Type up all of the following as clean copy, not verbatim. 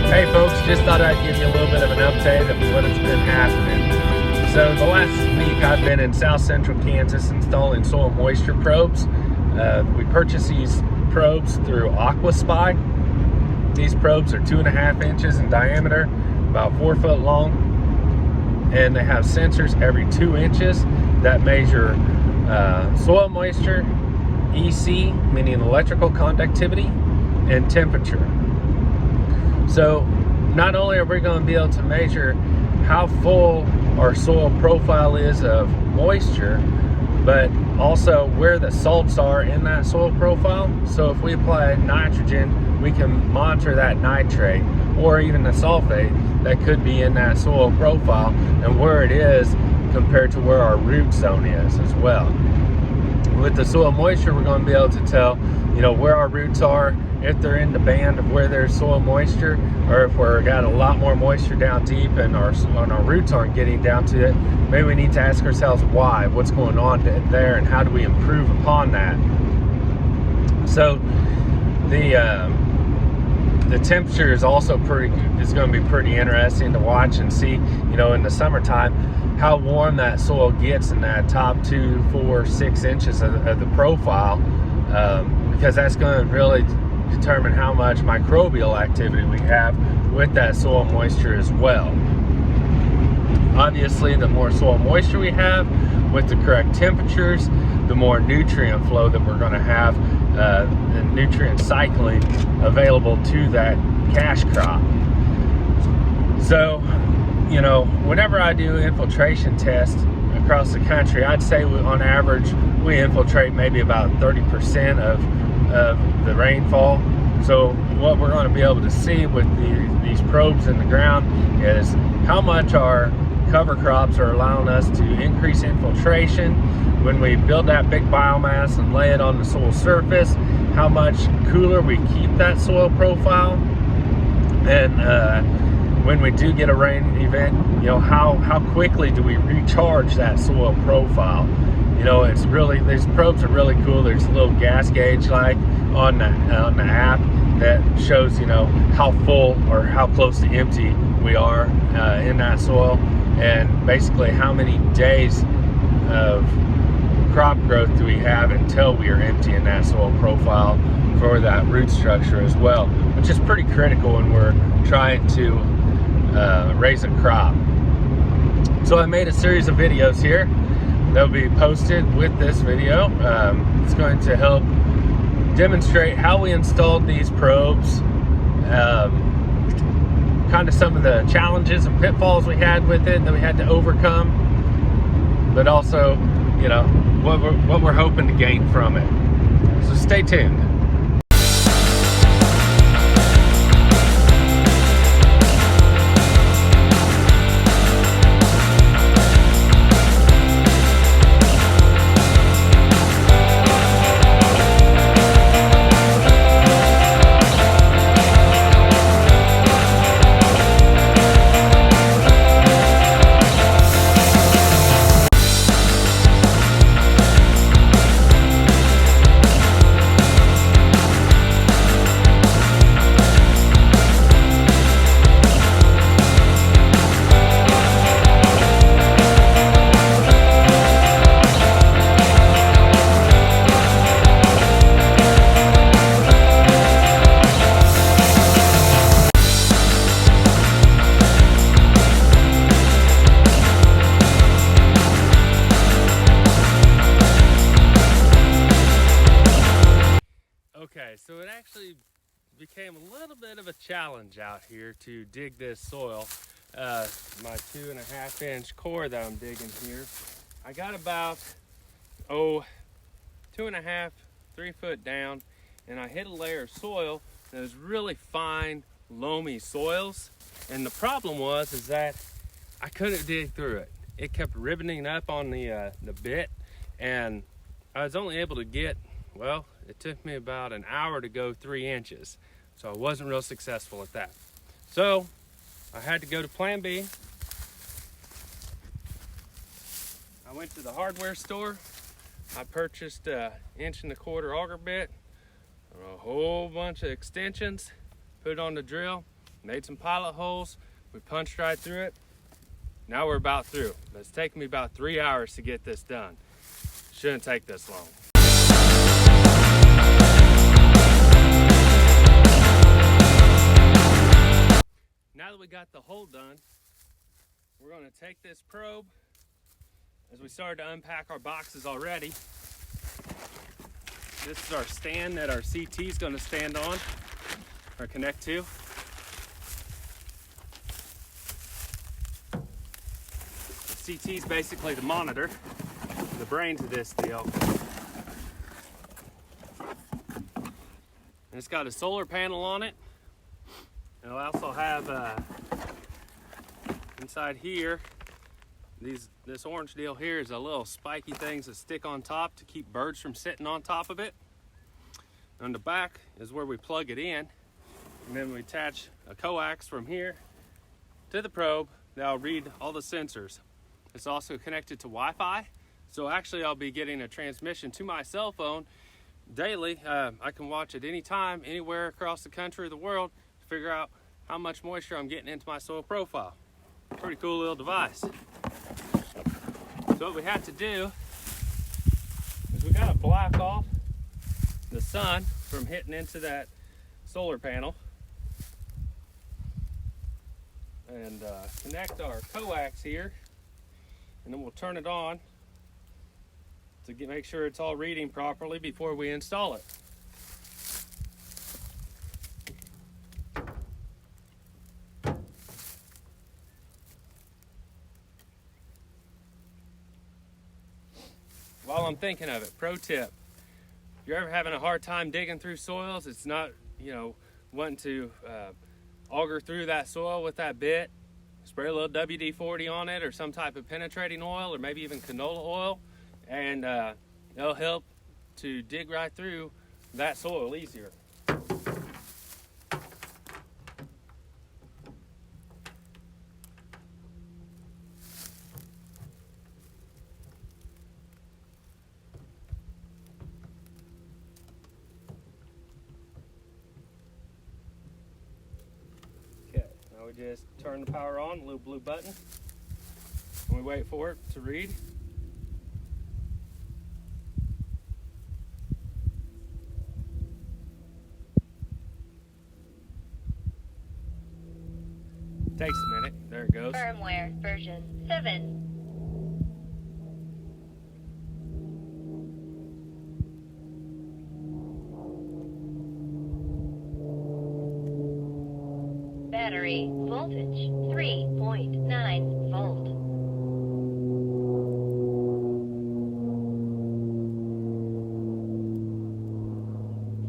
Hey folks, just thought I'd give you a little bit of an update of what has been happening. So the last week I've been in South Central Kansas installing soil moisture probes. We purchased these probes through Aquaspy. These probes are 2.5 inches in diameter, about 4 foot long, and they have sensors every 2 inches that measure soil moisture, EC, meaning electrical conductivity, and temperature. So not only are we going to be able to measure how full our soil profile is of moisture, but also where the salts are in that soil profile. So if we apply nitrogen, we can monitor that nitrate or even the sulfate that could be in that soil profile and where it is compared to where our root zone is as well. With the soil moisture, we're going to be able to tell, where our roots are, if they're in the band of where there's soil moisture, or if we're got a lot more moisture down deep and our roots aren't getting down to it. Maybe we need to ask ourselves why, what's going on there, and how do we improve upon that. So the temperature is also going to be pretty interesting to watch and see, in the summertime, how warm that soil gets in that top 2, 4, 6 inches of the profile, because that's going to really determine how much microbial activity we have with that soil moisture as well. Obviously, the more soil moisture we have with the correct temperatures, the more nutrient flow that we're going to have, and nutrient cycling available to that cash crop. So, whenever I do infiltration tests across the country, I'd say on average we infiltrate maybe about 30% of the rainfall. So what we're going to be able to see with these probes in the ground is how much our cover crops are allowing us to increase infiltration when we build that big biomass and lay it on the soil surface, how much cooler we keep that soil profile, and when we do get a rain event, how quickly do we recharge that soil profile. It's really, these probes are really cool. There's a little gas gauge like on the app that shows how full or how close to empty we are in that soil, and basically how many days of crop growth do we have until we are empty in that soil profile for that root structure as well, which is pretty critical when we're trying to raise a crop. So I made a series of videos here. They'll be posted with this video. It's going to help demonstrate how we installed these probes, kind of some of the challenges and pitfalls we had with it that we had to overcome, but also, what we're hoping to gain from it. So stay tuned. Okay, so it actually became a little bit of a challenge out here to dig this soil. My 2.5 inch core that I'm digging here, I got about 2.5, 3 foot down, and I hit a layer of soil that was really fine, loamy soils. And the problem is that I couldn't dig through it. It kept ribboning up on the bit, and I was only able to get, well, it took me about an hour to go 3 inches. So I wasn't real successful at that. So I had to go to plan B. I went to the hardware store. I purchased a 1.25 inch auger bit, a whole bunch of extensions, put it on the drill, made some pilot holes. We punched right through it. Now we're about through. It's taken me about 3 hours to get this done. Shouldn't take this long. Now that we got the hole done, we're going to take this probe, as we started to unpack our boxes already. This is our stand that our CT is going to stand on or connect to. The CT is basically the monitor, the brains of this deal. And it's got a solar panel on it. It'll also have inside here, this orange deal here is a little spiky things that stick on top to keep birds from sitting on top of it. On the back is where we plug it in, and then we attach a coax from here to the probe that'll read all the sensors. It's also connected to Wi-Fi, so actually I'll be getting a transmission to my cell phone daily. I can watch it anytime, anywhere across the country or the world to figure out how much moisture I'm getting into my soil profile. Pretty cool little device. So what we have to do is we gotta block off the sun from hitting into that solar panel and connect our coax here, and then we'll turn it on to make sure it's all reading properly before we install it. While I'm thinking of it, pro tip: if you're ever having a hard time digging through soils, it's not, wanting to auger through that soil with that bit, spray a little WD-40 on it or some type of penetrating oil, or maybe even canola oil, and it'll help to dig right through that soil easier. Now we just turn the power on, little blue button, and we wait for it to read. Takes a minute. There it goes. Firmware version 7. Battery voltage 3.9 volt.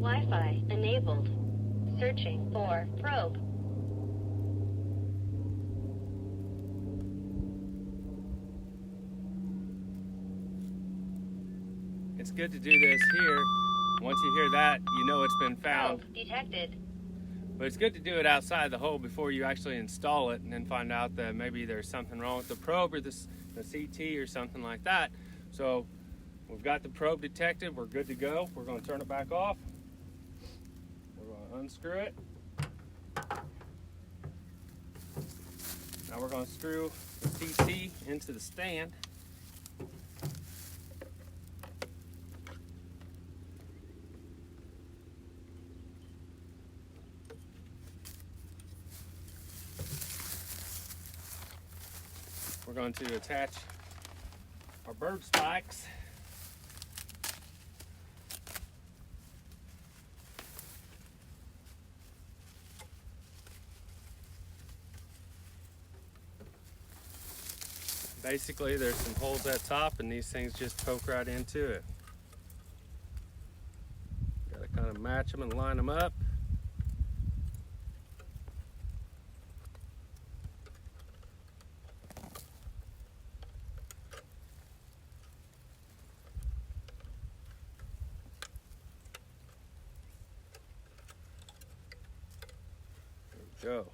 Wi-Fi enabled. Searching for probe. It's good to do this here. Once you hear that, you know it's been found. Probe detected. But it's good to do it outside the hole before you actually install it, and then find out that maybe there's something wrong with the probe or the CT or something like that. So we've got the probe detected. We're good to go. We're going to turn it back off. We're going to unscrew it. Now we're going to screw the CT into the stand. We're going to attach our bird spikes. Basically, there's some holes at the top, and these things just poke right into it. Got to kind of match them and line them up. Go.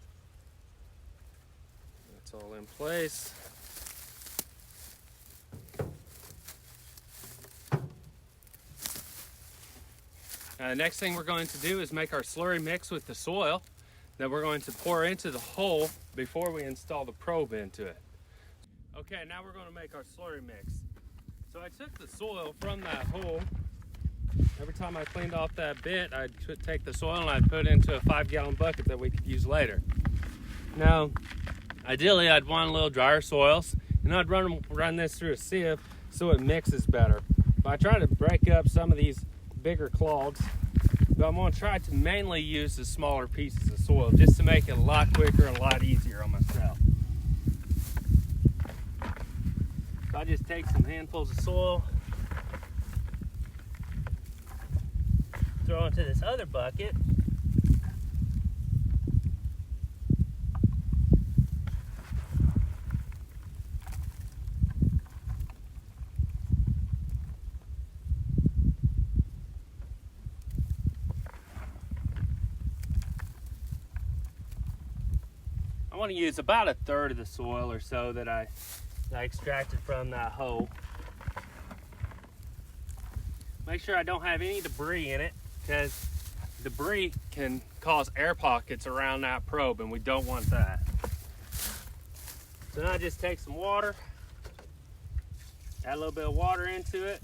That's all in place. Now the next thing we're going to do is make our slurry mix with the soil. that we're going to pour into the hole before we install the probe into it. Okay, now we're going to make our slurry mix. So I took the soil from that hole. Every time I cleaned off that bit, I'd take the soil and I'd put it into a 5-gallon bucket that we could use later. Now, ideally I'd want a little drier soils, and I'd run this through a sieve so it mixes better. But I try to break up some of these bigger clods, but I'm going to try to mainly use the smaller pieces of soil just to make it a lot quicker and a lot easier on myself. So I just take some handfuls of soil, throw into this other bucket, I want to use about 1/3 of the soil or so that I extracted from that hole. Make sure I don't have any debris in it, because debris can cause air pockets around that probe and we don't want that. So now I just take some water, add a little bit of water into it,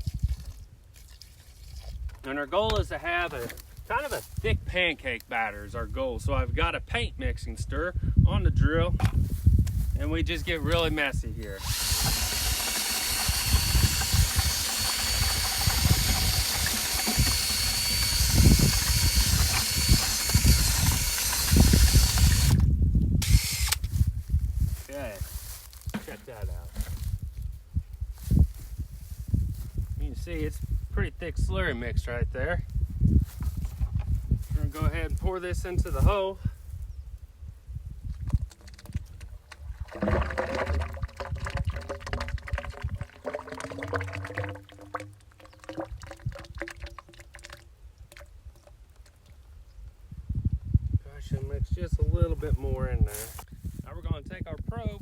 and our goal is to have a kind of a thick pancake batter is our goal. So I've got a paint mixing stir on the drill, and we just get really messy here. Okay, check that out. You can see it's pretty thick slurry mix right there. We're gonna go ahead and pour this into the hole. Should mix just a little bit more in there. Now we're going to take our probe,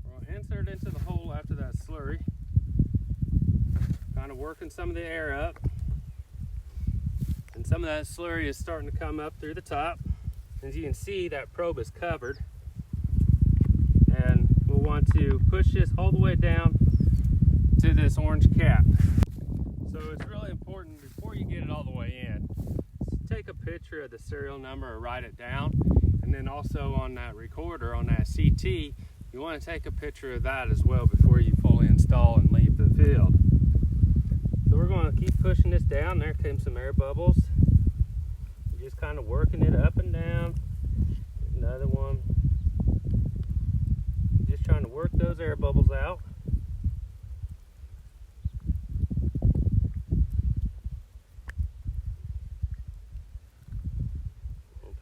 we're going to insert it into the hole after that slurry, kind of working some of the air up, and some of that slurry is starting to come up through the top. As you can see, that probe is covered, and we'll want to push this all the way down to this orange cap. So it's really important before you get it all the way in, take a picture of the serial number or write it down, and then also on that recorder, on that CT, you want to take a picture of that as well before you fully install and leave the field. So we're going to keep pushing this down. There came some air bubbles. You're just kind of working it up and down. Another one. Just trying to work those air bubbles out.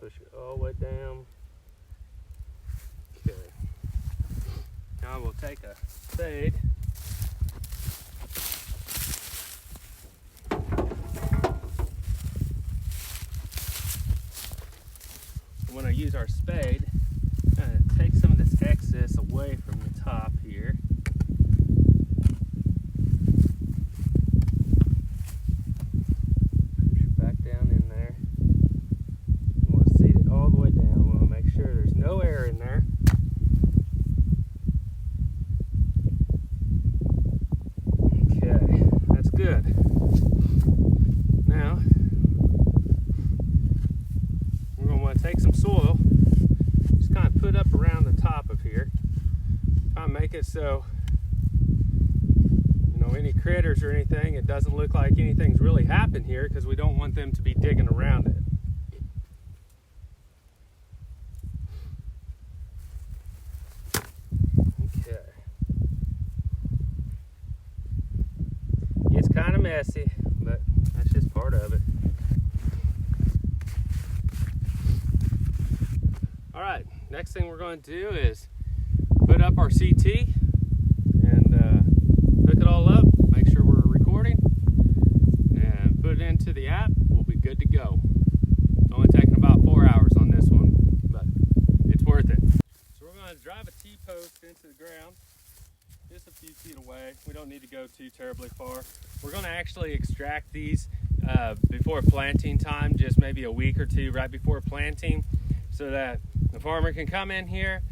Push it all the way down. Okay. Now we'll take a spade. When I use our spade, take some of this excess away from the top here. Push it back down in there. All the way down. We'll make sure there's no air in there. Okay, that's good. Now, we're going to want to take some soil, just kind of put up around the top of here. Kind of make it so, you know, any critters or anything, it doesn't look like anything's really happened here, because we don't want them to be digging around it. Kind of messy, but that's just part of it. All right, next thing we're going to do is put up our CT and hook it all up, make sure we're recording, and put it into the app. We'll be good to go. It's only taking about 4 hours on this one, but it's worth it. So we're going to drive a T-post into the ground, just a few feet away. We don't need to go too terribly far. We're going to actually extract these before planting time, just maybe a week or two right before planting. so that the farmer can come in here,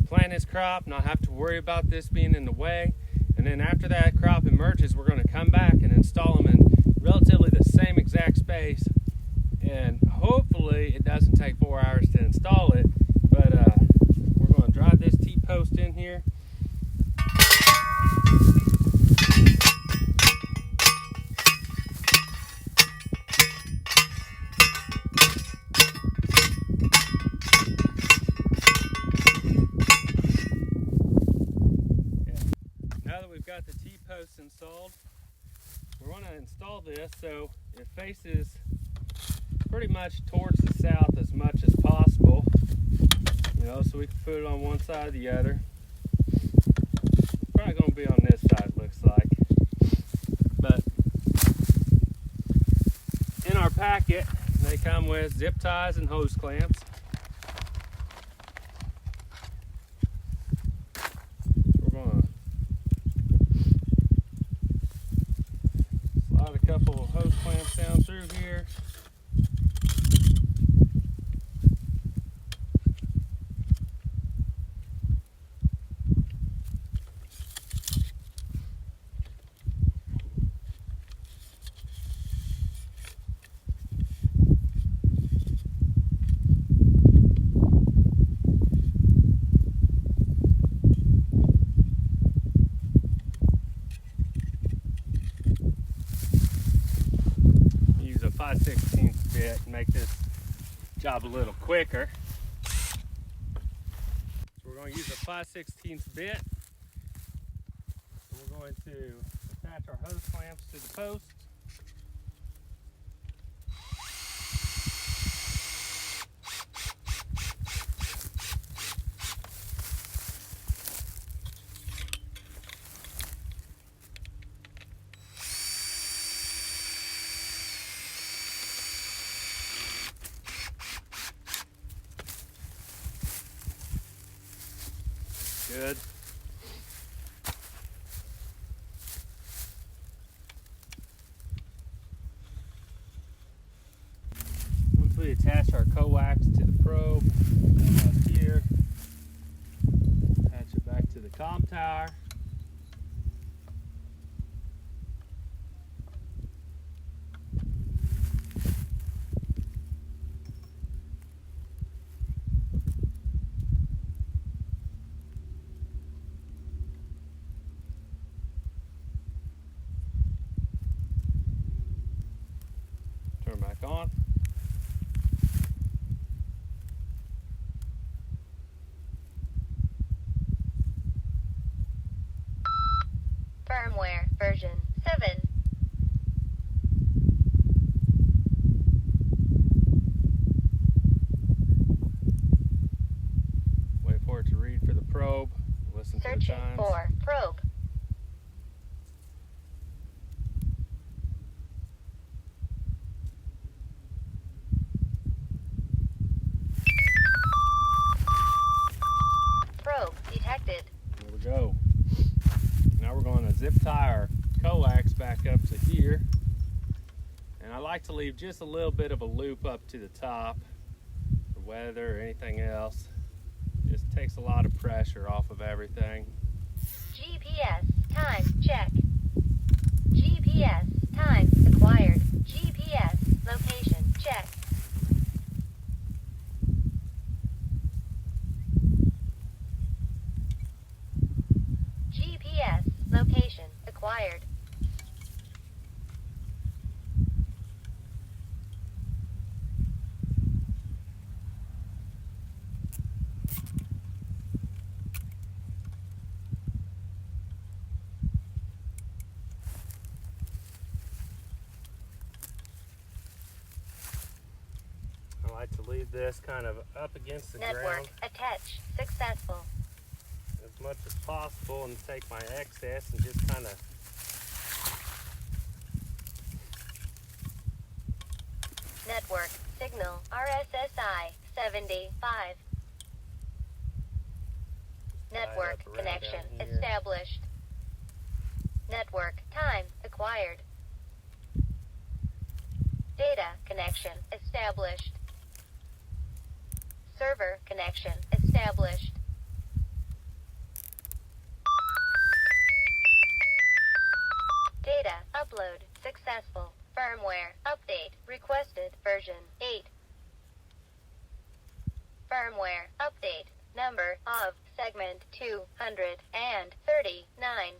plant his crop, not have to worry about this being in the way. And then after that crop emerges, we're going to come back and install them in relatively the same exact space. And hopefully it doesn't take 4 hours to install it, but we're going to drive this T-post in here. Now that we've got the T-posts installed, we want to install this so it faces pretty much towards the south as much as possible, you know, so we can put it on one side or the other. Probably going to be on this side, looks like. But in our packet, they come with zip ties and hose clamps. We're going to slide a couple of hose clamps down through here. Use a 5/16 bit and make this job a little quicker. So we're going to use a 5/16 bit. And we're going to attach our hose clamps to the post. Good. Once we attach our coax to the probe, come up here, attach it back to the comm tower. Turn back on. Firmware version 7. Wait for it to read for the probe. Listen to the Searching chimes. for probe. Probe detected. There we go. Now we're going to zip tie our coax back up to here. And I like to leave just a little bit of a loop up to the top for weather or anything else. Just takes a lot of pressure off of everything. GPS time check. GPS time acquired. GPS location check. GPS location acquired. I like to leave this kind of up against the Network ground attach successful. as much as possible and take my excess and just kind of Network signal RSSI 75. Network up around connection down here. established. Network time acquired. Data connection established. Server connection established. Data upload successful. Firmware update requested version 8. Firmware update. Number of segment 239.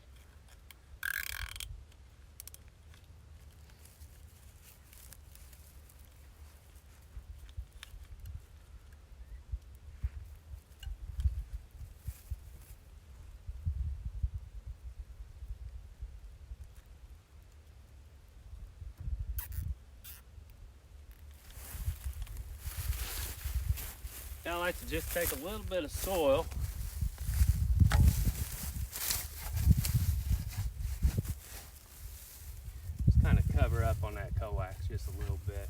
Now I like to just take a little bit of soil. Just kind of cover up on that coax just a little bit.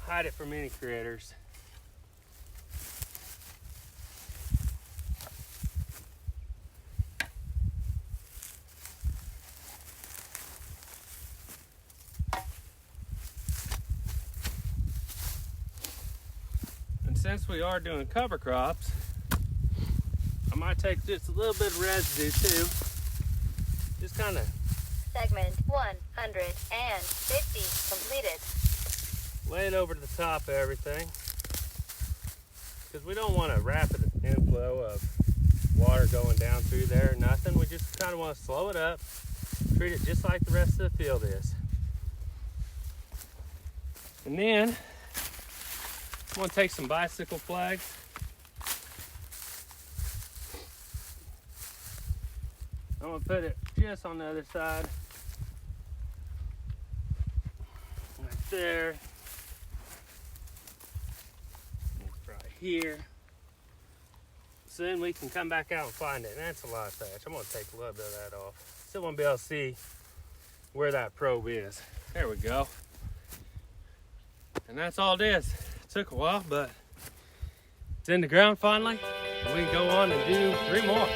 Hide it from any critters. Since we are doing cover crops, I might take just a little bit of residue too. Just kind of Segment 150 completed. lay it over the top of everything, because we don't want a rapid inflow of water going down through there or nothing. We just kind of want to slow it up, treat it just like the rest of the field is. And then I'm going to take some bicycle flags. I'm going to put it just on the other side. Right there. Right here. Soon we can come back out and find it. And that's a lot of thatch. I'm going to take a little bit of that off. Still want to be able to see where that probe is. There we go. And that's all it is. Took a while, but it's in the ground finally. We can go on and do 3 more.